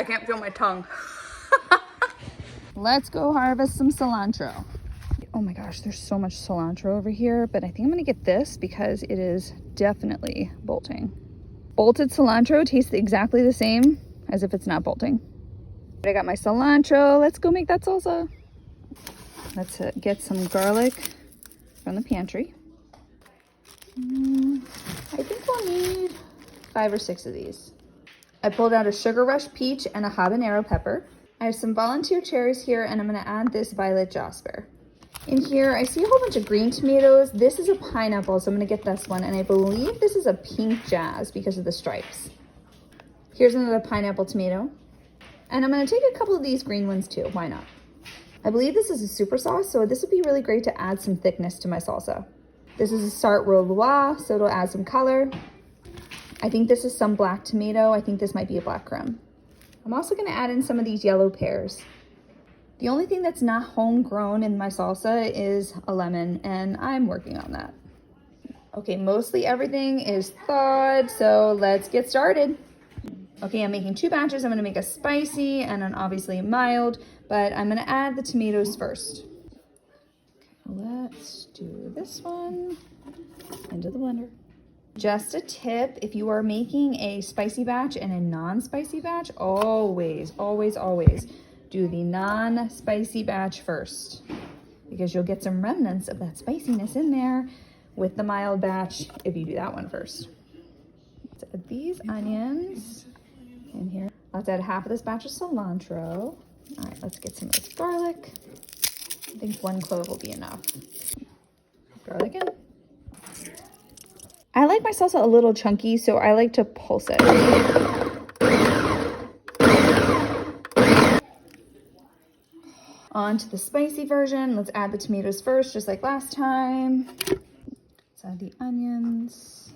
I can't feel my tongue. Let's go harvest some cilantro. Oh my gosh, there's so much cilantro over here, but I think I'm gonna get this because it is definitely bolting. Bolted cilantro tastes exactly the same as if it's not bolting. I got my cilantro. Let's go make that salsa. Let's get some garlic from the pantry. I think we'll need 5 or 6 of these. I pulled out a Sugar Rush peach and a habanero pepper. I have some volunteer cherries here, and I'm gonna add this violet jasper. In here, I see a whole bunch of green tomatoes. This is a pineapple, so I'm gonna get this one, and I believe this is a pink jazz because of the stripes. Here's another pineapple tomato. And I'm gonna take a couple of these green ones too, why not? I believe this is a super sauce, so this would be really great to add some thickness to my salsa. This is a Sart Roulois, so it'll add some color. I think this is some black tomato. I think this might be a black crumb. I'm also gonna add in some of these yellow pears. The only thing that's not homegrown in my salsa is a lemon, and I'm working on that. Okay, mostly everything is thawed, so let's get started. Okay, I'm making 2 batches. I'm gonna make a spicy and an obviously mild, but I'm gonna add the tomatoes first. Okay, let's do this one into the blender. Just a tip, if you are making a spicy batch and a non-spicy batch, always do the non-spicy batch first, because you'll get some remnants of that spiciness in there with the mild batch if you do that one first. Let's add these onions in here. Let's add half of this batch of cilantro. All right, let's get some of this garlic. I think 1 clove will be enough. Garlic in. I like my salsa a little chunky, so I like to pulse it. On to the spicy version. Let's add the tomatoes first, just like last time. Let's add the onions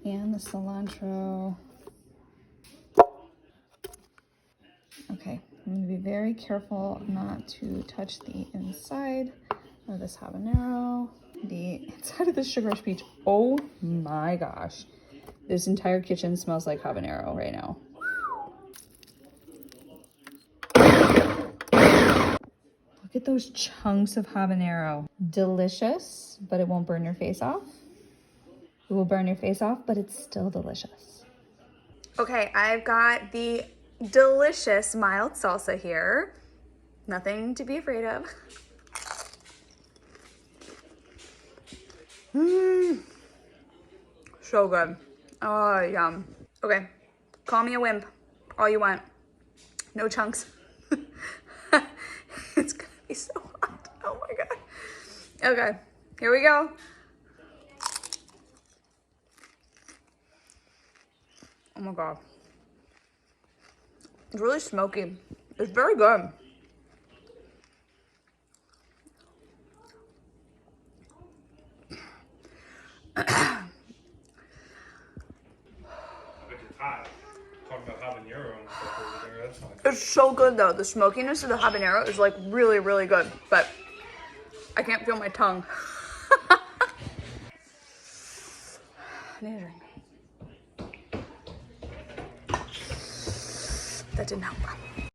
and the cilantro. Okay, I'm gonna be very careful not to touch the inside of this habanero. The inside of the Sugar Rush peach. Oh my gosh. This entire kitchen smells like habanero right now. Look at those chunks of habanero. Delicious, but it won't burn your face off. It will burn your face off, but it's still delicious. Okay, I've got the delicious mild salsa here. Nothing to be afraid of. So good. Oh, yum. Okay, call me a wimp all you want. No chunks. It's gonna be so hot. Oh my God. Okay, here we go. Oh my God. It's really smoky. It's very good. It's so good though. The smokiness of the habanero is like really, really good, but I can't feel my tongue. I need a drink. That didn't help.